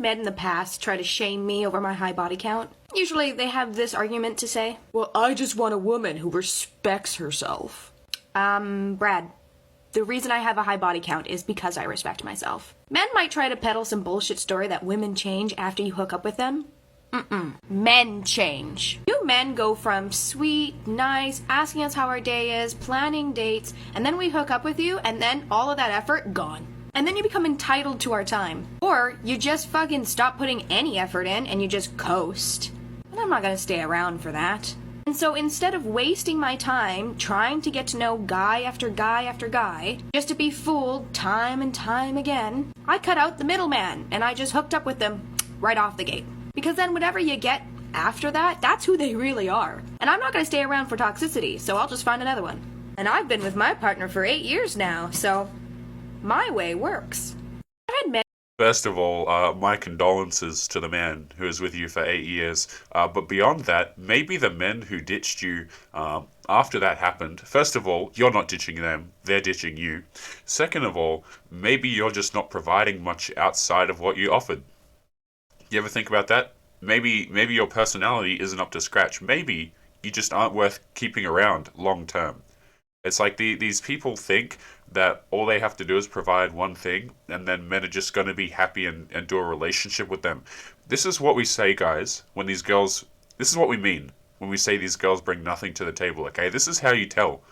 had men in the past try to shame me over my high body count. Usually they have this argument to say, well, I just want a woman who respects herself. Brad, the reason I have a high body count is because I respect myself. Men might try to peddle some bullshit story that women change after you hook up with them. Men change. You men go from sweet, nice, asking us how our day is, planning dates, and then we hook up with you, and then all of that effort, gone. And then you become entitled to our time. Or you just fucking stop putting any effort in and you just coast. And I'm not gonna stay around for that. And so instead of wasting my time trying to get to know guy after guy after guy, just to be fooled time and time again, I cut out the middleman and I just hooked up with them right off the gate. Because then whatever you get after that, that's who they really are. And I'm not gonna stay around for toxicity, so I'll just find another one. And I've been with my partner for 8 years now, so my way works. I've had men. First of all, my condolences to the man who was with you for 8 years. But beyond that, maybe the men who ditched you after that happened, first of all, you're not ditching them, they're ditching you. Second of all, maybe you're just not providing much outside of what you offered. You ever think about that? Maybe your personality isn't up to scratch. Maybe you just aren't worth keeping around long term. It's like these people think that all they have to do is provide one thing, and then men are just going to be happy and do a relationship with them. This is what we say, guys, when these girls... This is what we mean when we say these girls bring nothing to the table, okay? This is how you tell,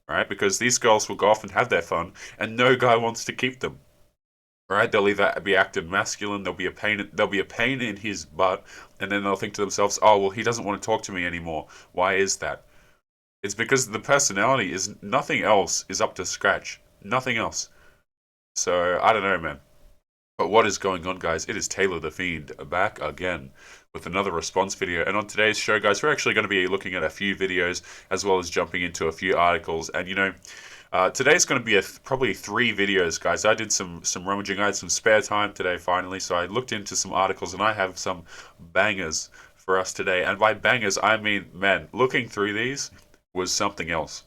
right? Because these girls will go off and have their fun, and no guy wants to keep them. Right? They'll either be acting masculine, there'll be a pain in his butt, and then they'll think to themselves, oh, well, he doesn't want to talk to me anymore. Why is that? It's because the personality is nothing else is up to scratch. Nothing else. So, I don't know, man. But what is going on, guys? It is Taylor the Fiend back again with another response video. And on today's show, guys, we're actually going to be looking at a few videos as well as jumping into a few articles. And, you know, today's going to be probably 3 videos, guys. I did some rummaging. I had some spare time today, finally. So I looked into some articles and I have some bangers for us today. And by bangers, I mean, man, looking through these was something else.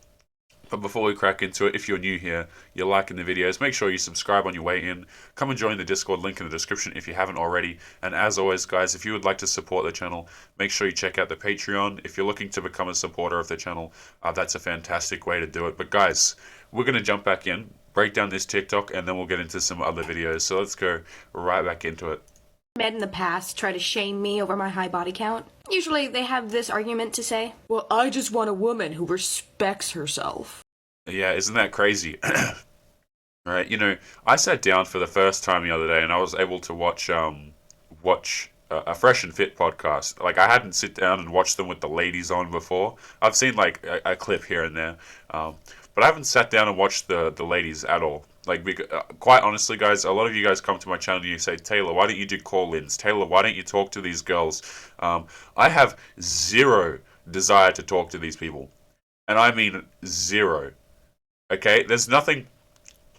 But before we crack into it, if you're new here, you're liking the videos, make sure you subscribe on your way in. Come and join the Discord, link in the description if you haven't already. And as always, guys, if you would like to support the channel, make sure you check out the Patreon. If you're looking to become a supporter of the channel, that's a fantastic way to do it. But guys, we're going to jump back in, break down this TikTok, and then we'll get into some other videos. So let's go right back into it. Men in the past try to shame me over my high body count. Usually they have this argument to say, well, I just want a woman who respects herself. Yeah, isn't that crazy? Right, you know, I sat down for the first time the other day and I was able to watch a Fresh and Fit podcast. Like, I hadn't sit down and watched them with the ladies on before. I've seen like a clip here and there, but I haven't sat down and watched the ladies at all. Like, quite honestly, guys, a lot of you guys come to my channel and you say, Taylor, why don't you do call-ins? Taylor, why don't you talk to these girls? I have zero desire to talk to these people. And I mean zero. Okay? There's nothing...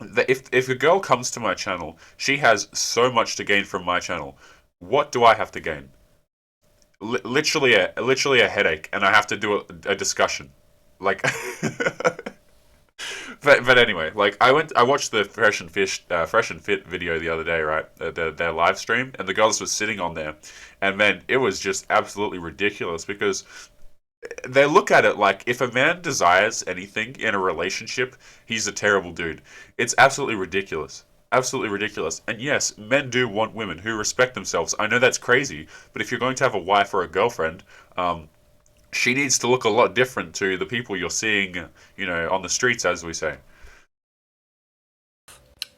If a girl comes to my channel, she has so much to gain from my channel. What do I have to gain? Literally a headache, and I have to do a discussion. Like... But anyway, like I watched the Fresh and Fit video the other day, right? Their live stream, and the girls were sitting on there, and man, it was just absolutely ridiculous because they look at it like if a man desires anything in a relationship, he's a terrible dude. It's absolutely ridiculous. Absolutely ridiculous. And yes, men do want women who respect themselves. I know that's crazy, but if you're going to have a wife or a girlfriend, she needs to look a lot different to the people you're seeing, you know, on the streets, as we say.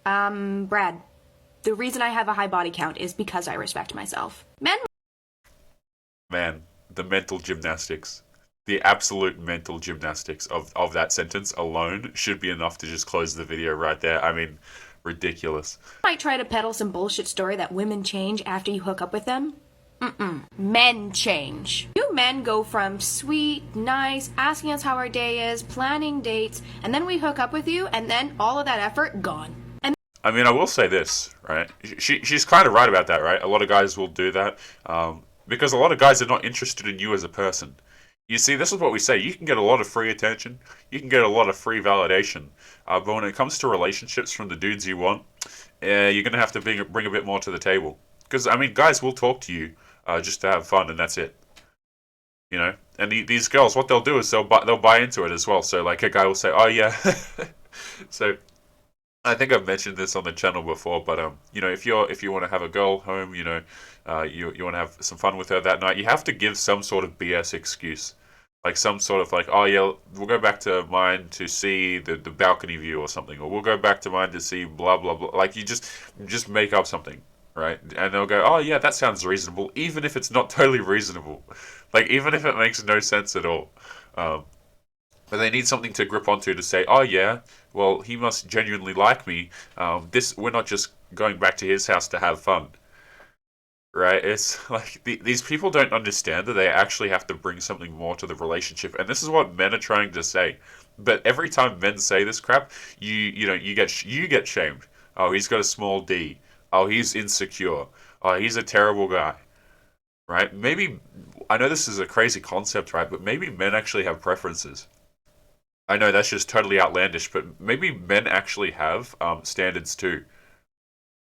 Brad, the reason I have a high body count is because I respect myself. Man, the mental gymnastics. The absolute mental gymnastics of that sentence alone should be enough to just close the video right there. I mean, ridiculous. Might try to peddle some bullshit story that women change after you hook up with them. Men change. You men go from sweet, nice, asking us how our day is, planning dates, and then we hook up with you, and then all of that effort, gone. And I mean, I will say this, right? She's kind of right about that, right? A lot of guys will do that because a lot of guys are not interested in you as a person. You see, this is what we say. You can get a lot of free attention. You can get a lot of free validation. But when it comes to relationships from the dudes you want, you're going to have to bring a bit more to the table. Because, I mean, guys will talk to you just to have fun, and that's it. You know? And these girls, what they'll do is they'll buy into it as well. So, like, a guy will say, oh, yeah. So, I think I've mentioned this on the channel before, but you know, if you want to have a girl home, you know, you want to have some fun with her that night, you have to give some sort of BS excuse, like some sort of like, oh yeah, we'll go back to mine to see the balcony view or something, or we'll go back to mine to see blah blah blah. Like you just make up something, right? And they'll go, oh yeah, that sounds reasonable, even if it's not totally reasonable, like even if it makes no sense at all. Um, but they need something to grip onto to say, oh yeah, well he must genuinely like me. This we're not just going back to his house to have fun, right? It's like these people don't understand that they actually have to bring something more to the relationship, and this is what men are trying to say. But every time men say this crap, you get shamed. Oh, he's got a small D. Oh, he's insecure. Oh, he's a terrible guy. Right? Maybe I know this is a crazy concept, right? But maybe men actually have preferences. I know that's just totally outlandish, but maybe men actually have standards too.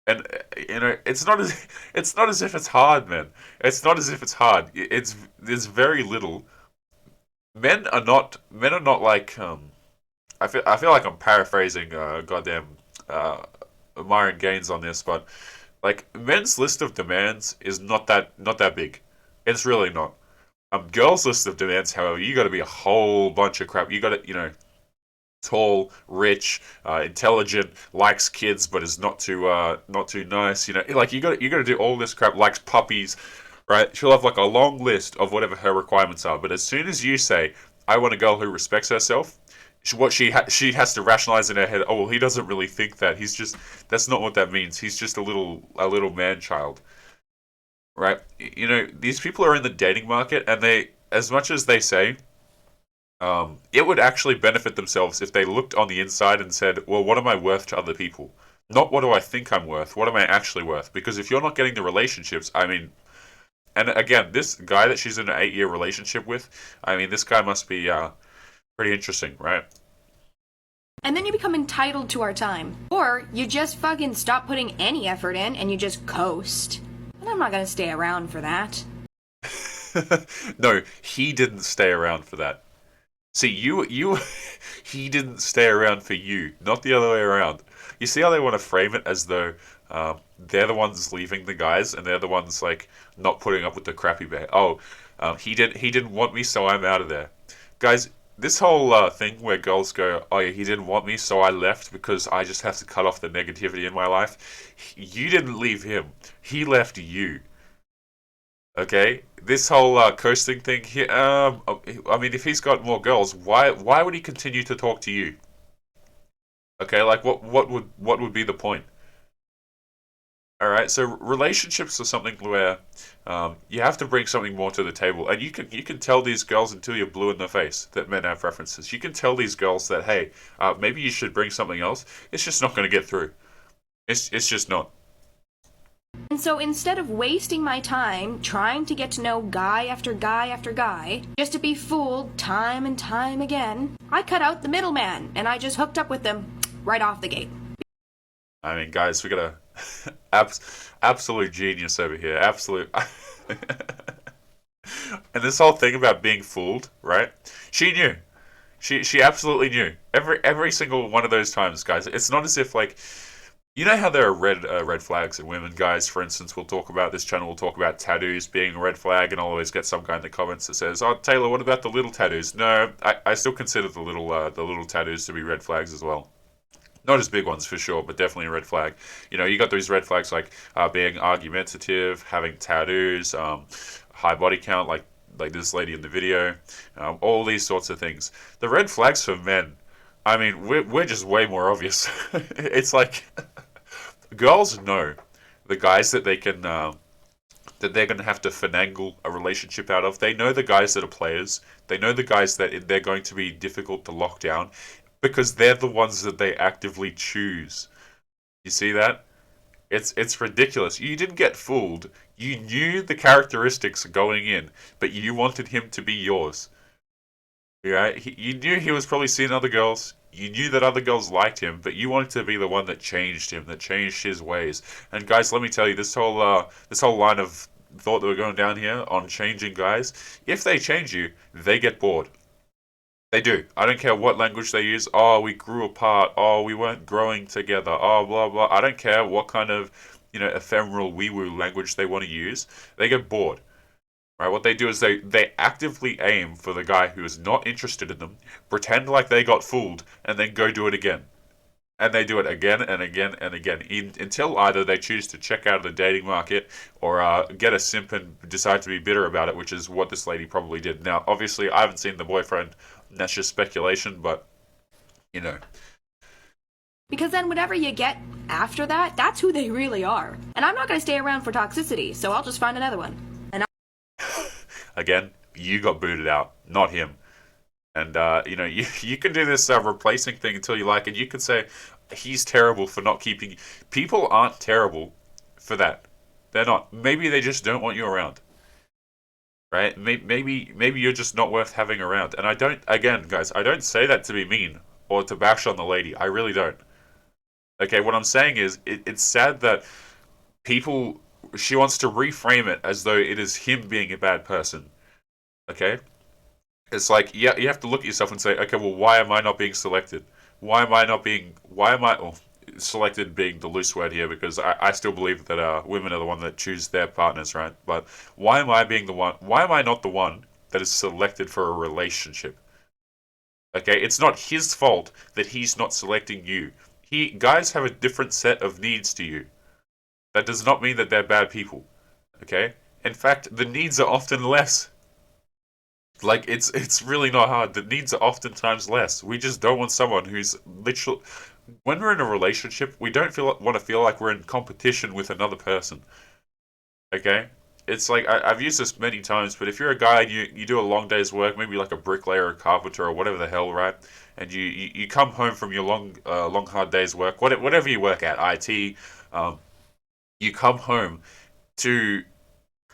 And you know, it's not as if it's hard, man. It's not as if it's hard. It's there's very little. Men are not like I feel like I'm paraphrasing goddamn Myron Gaines on this, but like men's list of demands is not that big. It's really not. Girls' list of demands, however, you got to be a whole bunch of crap. You got to, you know, tall, rich, intelligent, likes kids but is not too nice. You know, like you got to do all this crap. Likes puppies, right? She'll have like a long list of whatever her requirements are. But as soon as you say, "I want a girl who respects herself," she has to rationalize in her head. Oh well, he doesn't really think that. He's just that's not what that means. He's just a little man child, right? You know, these people are in the dating market, and they, as much as they say it would actually benefit themselves if they looked on the inside and said, well, what am I worth to other people? Not what do I think I'm worth, what am I actually worth? Because if you're not getting the relationships, I mean, and again, this guy that she's in an 8-year relationship with, I mean, this guy must be pretty interesting, right? And then you become entitled to our time. Or you just fucking stop putting any effort in and you just coast. And I'm not gonna stay around for that. No, he didn't stay around for that. See, he didn't stay around for you, not the other way around. You see how they want to frame it as though they're the ones leaving the guys, and they're the ones like not putting up with the crappy behavior. Oh, he didn't want me, so I'm out of there, guys. This whole thing where girls go, oh yeah, he didn't want me, so I left because I just have to cut off the negativity in my life. You didn't leave him; he left you. Okay, this whole coasting thing here. I mean, if he's got more girls, why would he continue to talk to you? Okay, like what would be the point? All right, so relationships are something where you have to bring something more to the table, and you can tell these girls until you're blue in the face that men have preferences. You can tell these girls that hey, maybe you should bring something else. It's just not going to get through. It's just not. And so instead of wasting my time trying to get to know guy after guy after guy, just to be fooled time and time again, I cut out the middleman and I just hooked up with them right off the gate. I mean, guys, we got a absolute genius over here. Absolute. And this whole thing about being fooled, right? She knew. She absolutely knew. Every single one of those times, guys. It's not as if like. You know how there are red flags in women, guys. For instance, we'll talk about this channel. We'll talk about tattoos being a red flag, and I'll always get some guy in the comments that says, "Oh, Taylor, what about the little tattoos?" No, I still consider the little tattoos to be red flags as well. Not as big ones for sure, but definitely a red flag. You know, you got those red flags like being argumentative, having tattoos, high body count, like this lady in the video, all these sorts of things. The red flags for men. I mean, we're just way more obvious. It's like girls know the guys that they can that they're going to have to finagle a relationship out of. They know the guys that are players. They know the guys that they're going to be difficult to lock down because they're the ones that they actively choose. You see that? It's ridiculous. You didn't get fooled. You knew the characteristics going in, but you wanted him to be yours. Right? You knew he was probably seeing other girls. You knew that other girls liked him, but you wanted to be the one that changed him, that changed his ways. And guys, let me tell you, this whole line of thought that we're going down here on changing guys, if they change you, they get bored. They do. I don't care what language they use. Oh, we grew apart. Oh, we weren't growing together. Oh, blah, blah. I don't care what kind of, ephemeral wee-woo language they want to use. They get bored. Right? What they do is they actively aim for the guy who is not interested in them, pretend like they got fooled, and then go do it again. And they do it again and again and again until either they choose to check out of the dating market or get a simp and decide to be bitter about it, which is what this lady probably did. Now, obviously, I haven't seen the boyfriend. And that's just speculation, but, Because then whatever you get after that, that's who they really are. And I'm not going to stay around for toxicity, so I'll just find another one. Again, you got booted out, not him. And, you can do this replacing thing until you like it. You can say, he's terrible for not keeping... People aren't terrible for that. They're not. Maybe they just don't want you around. Right? Maybe you're just not worth having around. And I don't... Again, guys, I don't say that to be mean or to bash on the lady. I really don't. Okay, what I'm saying is, it's sad that people... She wants to reframe it as though it is him being a bad person. Okay? It's like, yeah, you have to look at yourself and say, okay, well, why am I not being selected? Selected being the loose word here, because I still believe that women are the one that choose their partners, right? But why am I not the one that is selected for a relationship? Okay, it's not his fault that he's not selecting you. Guys have a different set of needs to you. That does not mean that they're bad people. Okay? In fact, the needs are often less. Like, it's really not hard. The needs are oftentimes less. We just don't want someone who's literally... When we're in a relationship, we don't want to feel like we're in competition with another person. Okay? It's like, I've used this many times, but if you're a guy and you do a long day's work, maybe like a bricklayer or a carpenter or whatever the hell, right? And you come home from your long hard day's work, whatever you work at, IT, you come home to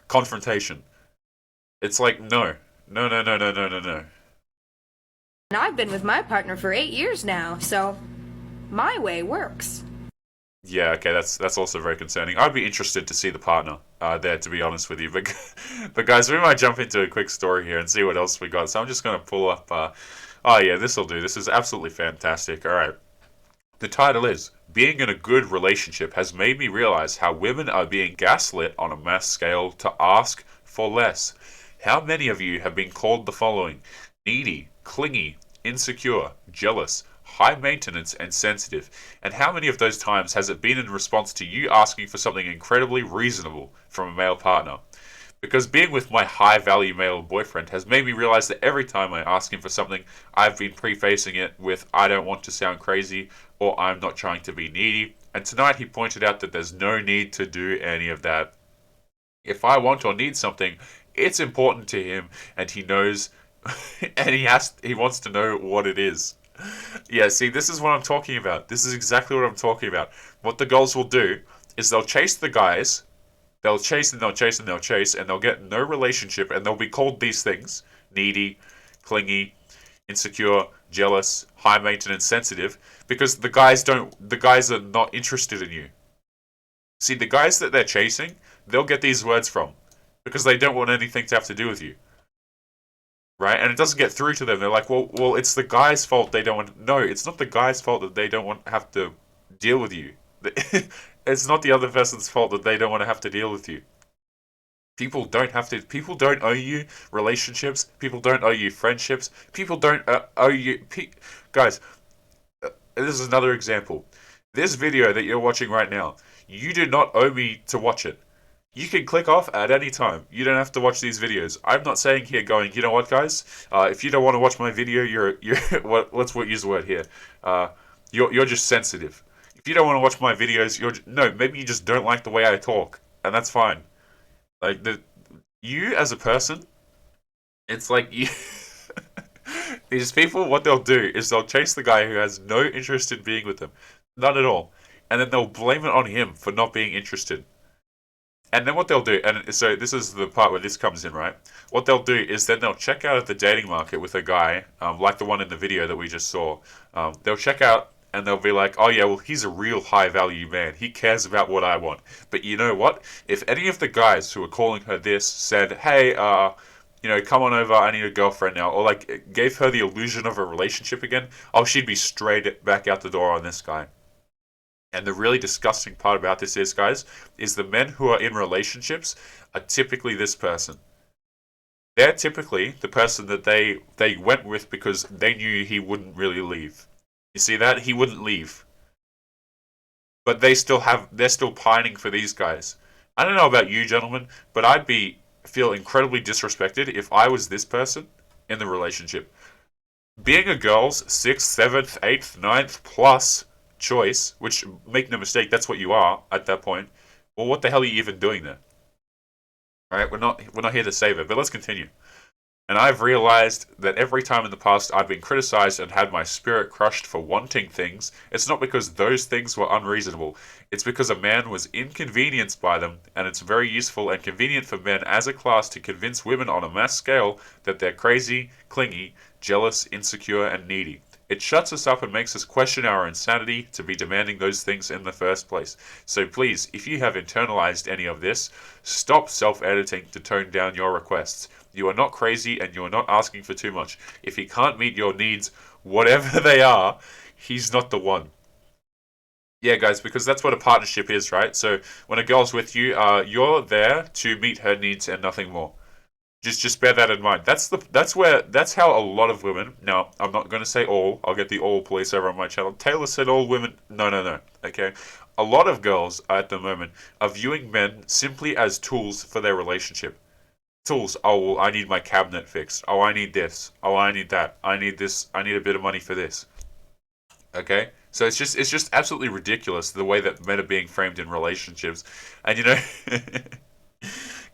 confrontation. It's like, no. No. And I've been with my partner for 8 years now, so my way works. Yeah, okay, that's also very concerning. I'd be interested to see the partner there, to be honest with you. But guys, we might jump into a quick story here and see what else we got. So I'm just going to pull up... oh yeah, this'll do. This is absolutely fantastic. All right. The title is, Being in a Good Relationship Has Made Me Realize How Women Are Being Gaslit on a Mass Scale to Ask for Less. How many of you have been called the following? Needy, clingy, insecure, jealous, high maintenance, and sensitive? And how many of those times has it been in response to you asking for something incredibly reasonable from a male partner? Because being with my high-value male boyfriend has made me realize that every time I ask him for something, I've been prefacing it with, I don't want to sound crazy, or I'm not trying to be needy. And tonight he pointed out that there's no need to do any of that. If I want or need something, it's important to him, and he knows, and he wants to know what it is. Yeah, see, this is what I'm talking about. This is exactly what I'm talking about. What the girls will do is they'll chase the guys. They'll chase and they'll chase and they'll chase, and they'll get no relationship, and they'll be called these things: needy, clingy, insecure, jealous, high maintenance, sensitive, because the guys are not interested in you. See, the guys that they're chasing, they'll get these words from, because they don't want anything to have to do with you. Right? And it doesn't get through to them. They're like, well, it's the guy's fault they don't want... No, it's not the guy's fault that they don't want to have to deal with you. It's not the other person's fault that they don't want to have to deal with you. People don't owe you relationships. People don't owe you friendships. People don't owe you... Guys, this is another example. This video that you're watching right now, you do not owe me to watch it. You can click off at any time. You don't have to watch these videos. I'm not saying here going, you know what, guys? If you don't want to watch my video, you're let's use the word here. You're just sensitive. If you don't want to watch my videos, maybe you just don't like the way I talk, and that's fine. Like you as a person, it's like you. These people, what they'll do is they'll chase the guy who has no interest in being with them, none at all, and then they'll blame it on him for not being interested. And then what they'll do, and so this is the part where this comes in, right? What they'll do is then they'll check out at the dating market with a guy, like the one in the video that we just saw. They'll check out and they'll be like, oh yeah, well, he's a real high value man. He cares about what I want. But you know what? If any of the guys who are calling her this said, hey, come on over, I need a girlfriend now, or like gave her the illusion of a relationship again, oh, she'd be straight back out the door on this guy. And the really disgusting part about this is, guys, is the men who are in relationships are typically this person. They're typically the person that they went with because they knew he wouldn't really leave. You see that? He wouldn't leave. But they're still pining for these guys. I don't know about you, gentlemen, but feel incredibly disrespected if I was this person in the relationship. Being a girl's 6th, 7th, 8th, 9th plus choice, which, make no mistake, that's what you are at that point. Well, what the hell are you even doing there? Alright, we're not here to save it, but let's continue. And I've realized that every time in the past I've been criticized and had my spirit crushed for wanting things, it's not because those things were unreasonable. It's because a man was inconvenienced by them, and it's very useful and convenient for men as a class to convince women on a mass scale that they're crazy, clingy, jealous, insecure, and needy. It shuts us up and makes us question our insanity to be demanding those things in the first place. So please, if you have internalized any of this, stop self-editing to tone down your requests. You are not crazy and you are not asking for too much. If he can't meet your needs, whatever they are, he's not the one. Yeah, guys, because that's what a partnership is, right? So when a girl's with you, you're there to meet her needs and nothing more. Just bear that in mind. That's how a lot of women. Now, I'm not going to say all. I'll get the all police over on my channel. Taylor said all women. No. Okay, a lot of girls at the moment are viewing men simply as tools for their relationship. Tools. Oh, well, I need my cabinet fixed. Oh, I need this. Oh, I need that. I need this. I need a bit of money for this. Okay, so it's just absolutely ridiculous the way that men are being framed in relationships, and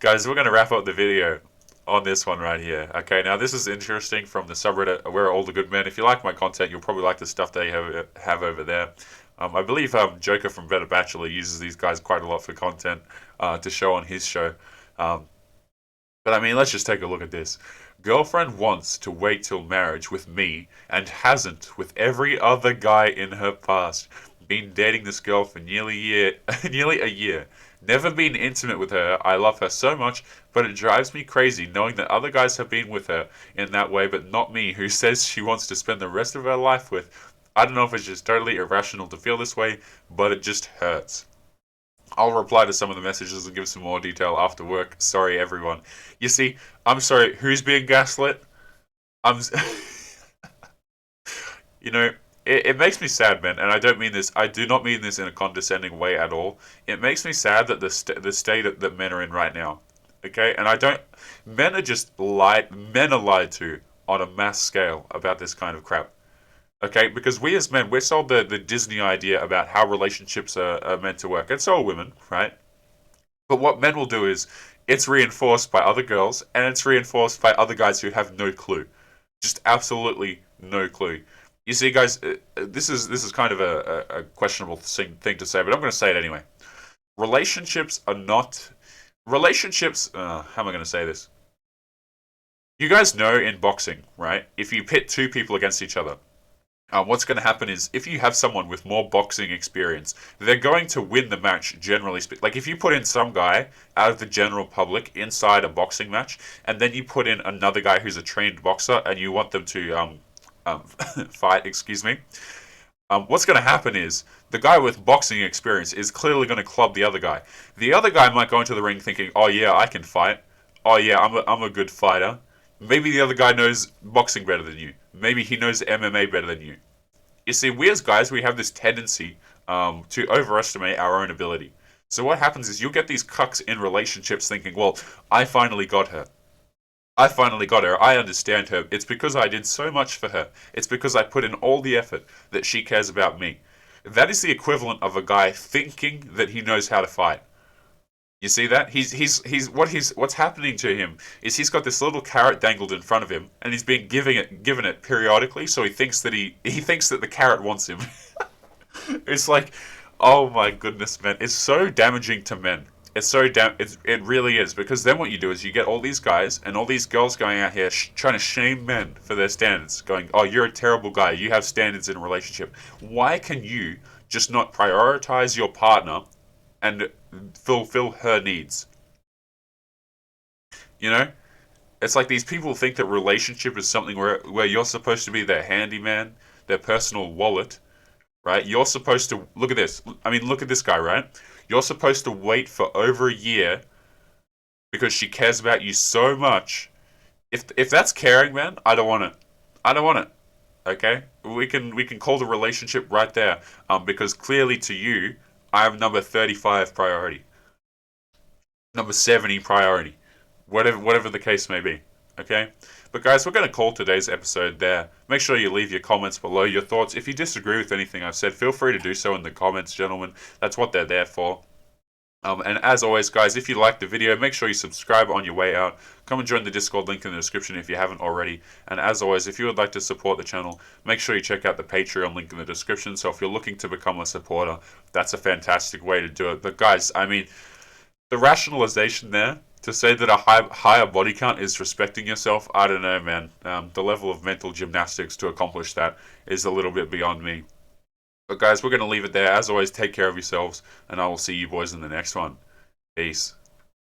guys, we're going to wrap up the video on this one right here. Okay, now this is interesting from the subreddit Where Are All the Good Men. If you like my content, you'll probably like the stuff they have over there. I believe Joker from Better Bachelor uses these guys quite a lot for content to show on his show. But I mean, let's just take a look at this. Girlfriend wants to wait till marriage with me and hasn't with every other guy in her past. Been dating this girl for nearly a year. Never been intimate with her. I love her so much, but it drives me crazy knowing that other guys have been with her in that way, but not me, who says she wants to spend the rest of her life with. I don't know if it's just totally irrational to feel this way, but it just hurts. I'll reply to some of the messages and give some more detail after work. Sorry, everyone. You see, I'm sorry, who's being gaslit? It makes me sad, man, and I do not mean this in a condescending way at all. It makes me sad that the state that men are in right now, okay? And men are lied to on a mass scale about this kind of crap. Okay, because we as men, we're sold the Disney idea about how relationships are meant to work, and so are women, right? But what men will do is, it's reinforced by other girls, and it's reinforced by other guys who have no clue. Just absolutely no clue. You see, guys, this is kind of a questionable thing to say, but I'm going to say it anyway. Relationships, how am I going to say this? You guys know in boxing, right? If you pit two people against each other, what's going to happen is, if you have someone with more boxing experience, they're going to win the match, generally speaking. Like, if you put in some guy out of the general public inside a boxing match, and then you put in another guy who's a trained boxer, and you want them to fight, what's going to happen is, the guy with boxing experience is clearly going to club the other guy. The other guy might go into the ring thinking, oh yeah, I can fight. Oh yeah, I'm a good fighter. Maybe the other guy knows boxing better than you. Maybe he knows MMA better than you. You see, we as guys, we have this tendency to overestimate our own ability. So what happens is, you'll get these cucks in relationships thinking, well, I finally got her. I understand her. It's because I did so much for her. It's because I put in all the effort that she cares about me. That is the equivalent of a guy thinking that he knows how to fight. You see that? What's happening to him is, he's got this little carrot dangled in front of him, and he's being given it periodically, so he thinks that the carrot wants him. It's like, oh my goodness, man. It's so damaging to men. It's so damn. It really is, because then what you do is you get all these guys and all these girls going out here trying to shame men for their standards, going, "Oh, you're a terrible guy. You have standards in a relationship." Why can you just not prioritize your partner and fulfill her needs? You know, it's like these people think that relationship is something where you're supposed to be their handyman, their personal wallet, right? You're supposed to look at this. I mean, look at this guy, right? You're supposed to wait for over a year because she cares about you so much. If that's caring, man, I don't want it. I don't want it. Okay, we can call the relationship right there. Because clearly to you, I have number 35 priority, number 70 priority, whatever the case may be. Okay, but guys, we're going to call today's episode there. Make sure you leave your comments below, your thoughts. If you disagree with anything I've said, feel free to do so in the comments, gentlemen. That's what they're there for. And as always, guys, if you liked the video, make sure you subscribe on your way out. Come and join the Discord link in the description if you haven't already. And as always, if you would like to support the channel, make sure you check out the Patreon link in the description. So if you're looking to become a supporter, that's a fantastic way to do it. But guys, I mean, the rationalization there to say that a higher body count is respecting yourself, I don't know, man. The level of mental gymnastics to accomplish that is a little bit beyond me. But guys, we're going to leave it there. As always, take care of yourselves, and I will see you boys in the next one. Peace.